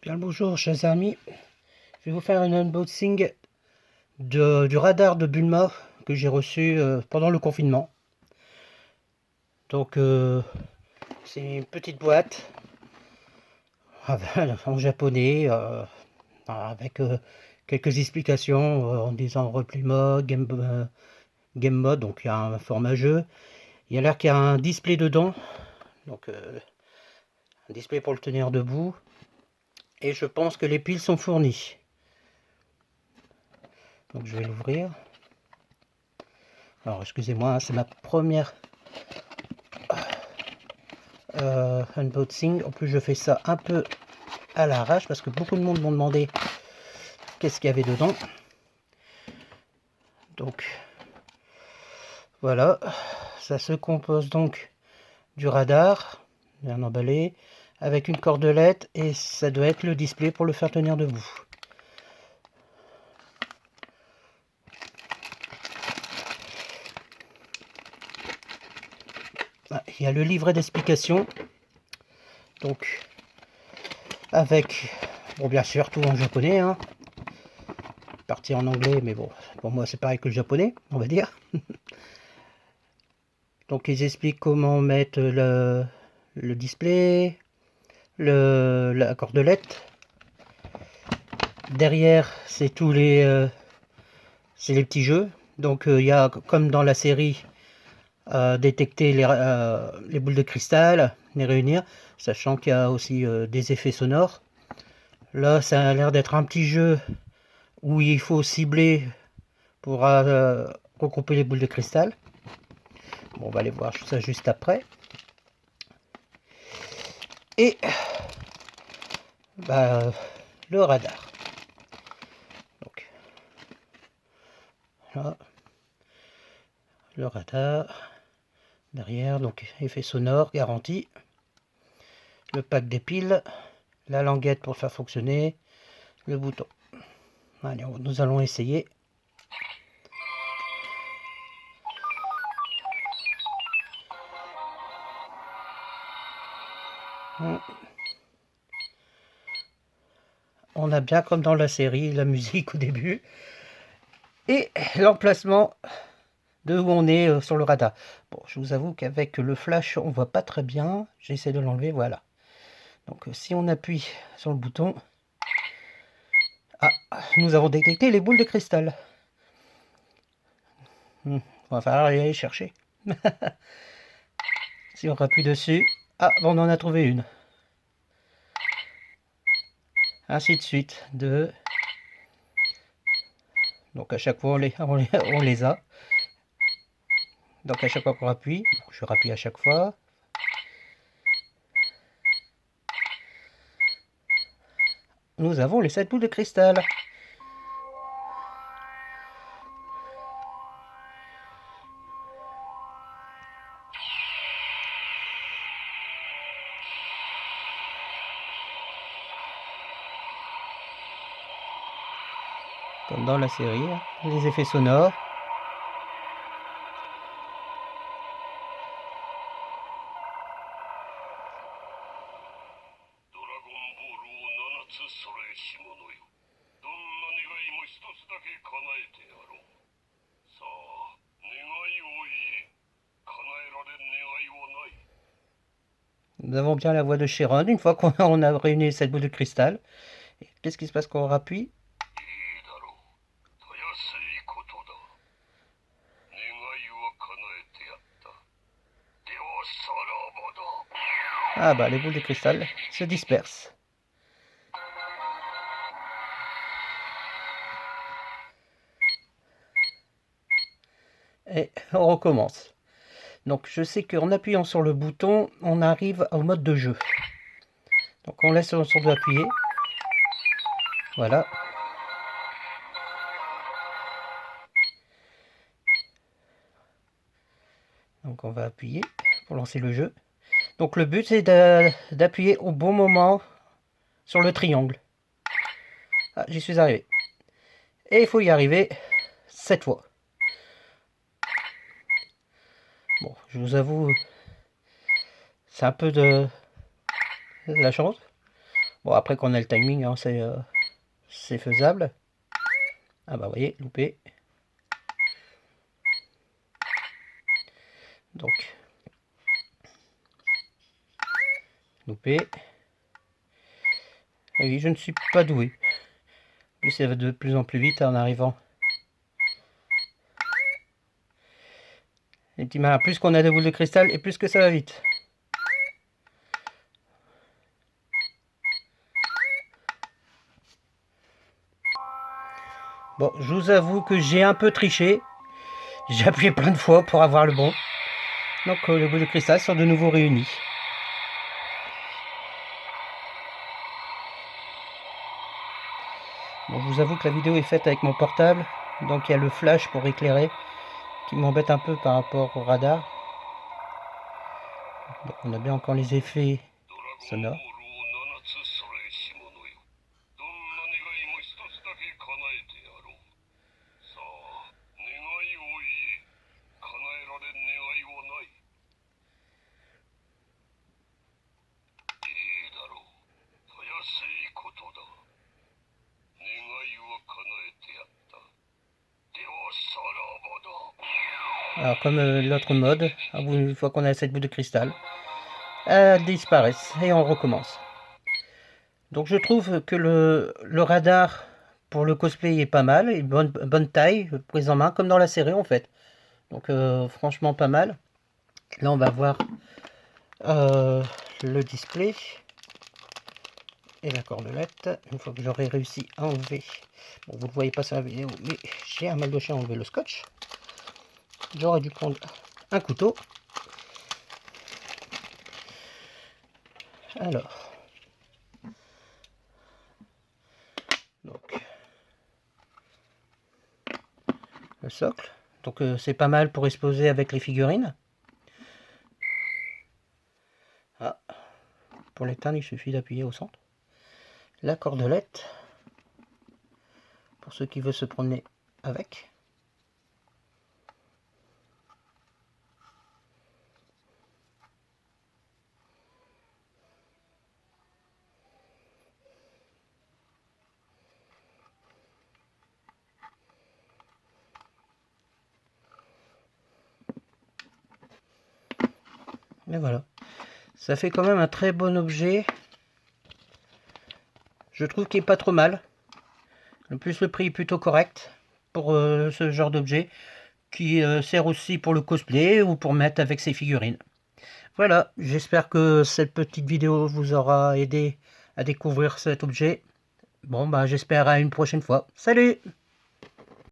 Bien le bonjour chers amis, je vais vous faire un unboxing du radar de Bulma que j'ai reçu pendant le confinement. Donc c'est une petite boîte en japonais avec quelques explications en disant replay mode, game mode, donc il y a un format jeu. Il y a l'air qu'il y a un display dedans, donc un display pour le tenir debout. Et je pense que les piles sont fournies. Donc je vais l'ouvrir. Alors excusez-moi, c'est ma première unboxing. En plus, je fais ça un peu à l'arrache parce que beaucoup de monde m'ont demandé qu'est-ce qu'il y avait dedans. Donc voilà, ça se compose donc du radar, bien emballé, avec une cordelette et ça doit être le display pour le faire tenir debout. Ah, il y a le livret d'explication, donc avec, bon bien sûr tout en japonais, hein, partie en anglais, mais bon, pour moi c'est pareil que le japonais, on va dire. Donc ils expliquent comment mettre le display, la cordelette. Derrière, c'est c'est les petits jeux. Donc il y a, comme dans la série, détecter les boules de cristal, les réunir, sachant qu'il y a aussi des effets sonores. Là, ça a l'air d'être un petit jeu où il faut cibler pour regrouper les boules de cristal. Bon, on va aller voir ça juste après. Et bah, le radar. Donc, là, le radar. Derrière, donc effet sonore garanti. Le pack des piles. La languette pour faire fonctionner. Le bouton. Allez, nous allons essayer. On a bien, comme dans la série, la musique au début. Et l'emplacement de où on est sur le radar. Bon, je vous avoue qu'avec le flash, on voit pas très bien. J'essaie de l'enlever, voilà. Donc si on appuie sur le bouton... Ah, nous avons détecté les boules de cristal. On va falloir aller les chercher. Si on appuie dessus... Ah, bon, on en a trouvé une. Ainsi de suite. Deux. Donc à chaque fois, on les a. Donc à chaque fois qu'on appuie, je rappuie à chaque fois. Nous avons les 7 boules de cristal. Comme dans la série, hein. Les effets sonores. Nous avons bien la voix de Chiron une fois qu'on a réuni cette boule de cristal. Qu'est-ce qui se passe quand on rappuie? Ah bah les boules de cristal se dispersent. Et on recommence. Donc je sais qu'en appuyant sur le bouton, on arrive au mode de jeu. Donc on laisse sur doigt appuyer. Voilà. Donc on va appuyer pour lancer le jeu. Donc le but c'est d'appuyer au bon moment sur le triangle. Ah, j'y suis arrivé. Et il faut y arriver 7 fois. Bon, je vous avoue, c'est un peu de la chance. Bon, après qu'on a le timing, hein, c'est faisable. Ah bah, vous voyez, loupé. Donc, loupé. Et oui, je ne suis pas doué. Plus ça va de plus en plus vite en arrivant. Les petits malins, plus qu'on a de boules de cristal et plus que ça va vite. Bon, je vous avoue que j'ai un peu triché. J'ai appuyé plein de fois pour avoir le bon. Donc les boules de cristal sont de nouveau réunies. Bon, je vous avoue que la vidéo est faite avec mon portable. Donc il y a le flash pour éclairer qui m'embête un peu par rapport au radar. Donc on a bien encore les effets sonores. Alors comme l'autre mode, une fois qu'on a cette boule de cristal, elles disparaissent et on recommence. Donc je trouve que le radar pour le cosplay est pas mal, une bonne taille, prise en main, comme dans la série en fait. Donc franchement pas mal. Là on va voir le display et la cordelette. Une fois que j'aurai réussi à enlever, bon vous ne voyez pas sur la vidéo, mais j'ai un mal de chien à enlever le scotch. J'aurais dû prendre un couteau. Alors, donc le socle. Donc c'est pas mal pour exposer avec les figurines. Ah, pour l'éteindre, il suffit d'appuyer au centre. La cordelette, pour ceux qui veulent se promener avec. Et voilà. Ça fait quand même un très bon objet. Je trouve qu'il est pas trop mal. En plus, le prix est plutôt correct pour ce genre d'objet qui sert aussi pour le cosplay ou pour mettre avec ses figurines. Voilà, j'espère que cette petite vidéo vous aura aidé à découvrir cet objet. Bon, bah j'espère à une prochaine fois. Salut!